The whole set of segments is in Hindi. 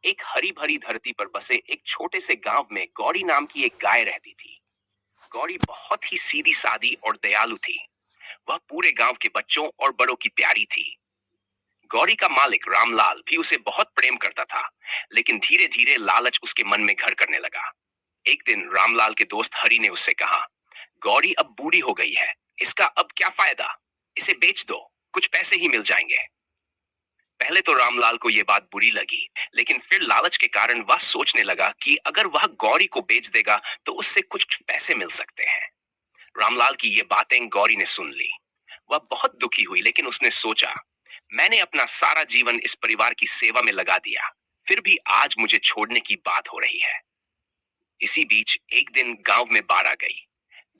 एक हरी भरी धरती पर बसे एक छोटे से गांव में गौरी नाम की एक गाय रहती थी। गौरी बहुत ही सीधी सादी और दयालु थी। वह पूरे गांव के बच्चों और बड़ों की प्यारी थी। गौरी का मालिक रामलाल भी उसे बहुत प्रेम करता था, लेकिन धीरे धीरे लालच उसके मन में घर करने लगा। एक दिन रामलाल के दोस्त हरि ने उससे कहा, गौरी अब बूढ़ी हो गई है, इसका अब क्या फायदा, इसे बेच दो, कुछ पैसे ही मिल जाएंगे। पहले तो रामलाल को यह बात बुरी लगी, लेकिन फिर लालच के कारण वह सोचने लगा कि अगर वह गौरी को बेच देगा तो उससे कुछ पैसे मिल सकते हैं। रामलाल की ये बातें गौरी ने सुन ली। वह बहुत दुखी हुई, लेकिन उसने सोचा, मैंने अपना सारा जीवन इस परिवार की सेवा में लगा दिया, फिर भी आज मुझे छोड़ने की बात हो रही है। इसी बीच एक दिन गांव में बाढ़ आ गई।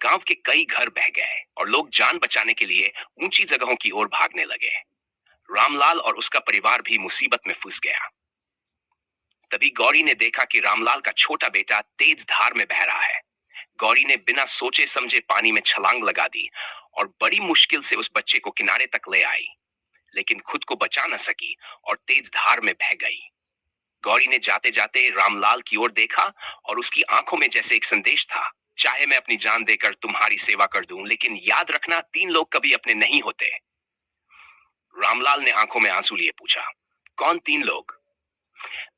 गांव के कई घर बह गए और लोग जान बचाने के लिए ऊंची जगहों की ओर भागने लगे। रामलाल और उसका परिवार भी मुसीबत में फंस गया। तभी गौरी ने देखा कि रामलाल का छोटा बेटा तेज धार में बह रहा है। गौरी ने बिना सोचे समझे पानी में छलांग लगा दी और बड़ी मुश्किल से उस बच्चे को किनारे तक ले आई, लेकिन खुद को बचा न सकी और तेज धार में बह गई। गौरी ने जाते जाते रामलाल की ओर देखा और उसकी आंखों में जैसे एक संदेश था, चाहे मैं अपनी जान देकर तुम्हारी सेवा कर दूं, लेकिन याद रखना, 3 लोग कभी अपने नहीं होते। रामलाल ने आंखों में आंसू लिए पूछा, कौन 3 लोग?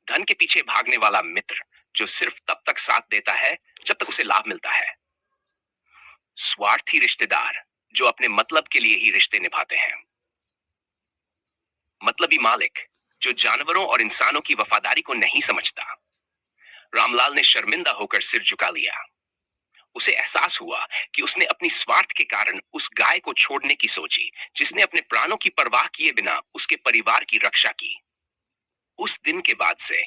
धन के पीछे भागने वाला मित्र जो सिर्फ तब तक साथ देता है जब तक उसे लाभ मिलता है। स्वार्थी रिश्तेदार जो अपने मतलब के लिए ही रिश्ते निभाते हैं। मतलबी मालिक जो जानवरों और इंसानों की वफादारी को नहीं समझता। रामलाल ने शर्मिंदा होकर सिर झुका लिया। उसे एहसास हुआ कि उसने अपनी स्वार्थ के कारण उस गाय को छोड़ने की सोची, जिसने अपने प्राणों की परवाह किए बिना उसके परिवार की रक्षा की। उस दिन के बाद से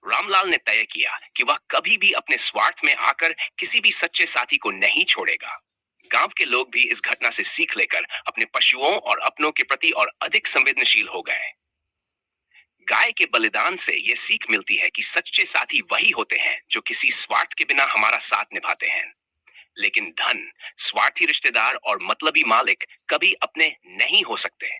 रामलाल ने तय किया कि वह कभी भी अपने स्वार्थ में आकर किसी भी सच्चे साथी को नहीं छोड़ेगा। गांव के लोग भी इस घटना से सीख लेकर अपने पशुओं और अपनों के प्रति और अधिक संवेदनशील हो गए। गाय के बलिदान से यह सीख मिलती है कि सच्चे साथी वही होते हैं जो किसी स्वार्थ के बिना हमारा साथ निभाते हैं, लेकिन धन, स्वार्थी रिश्तेदार और मतलबी मालिक कभी अपने नहीं हो सकते।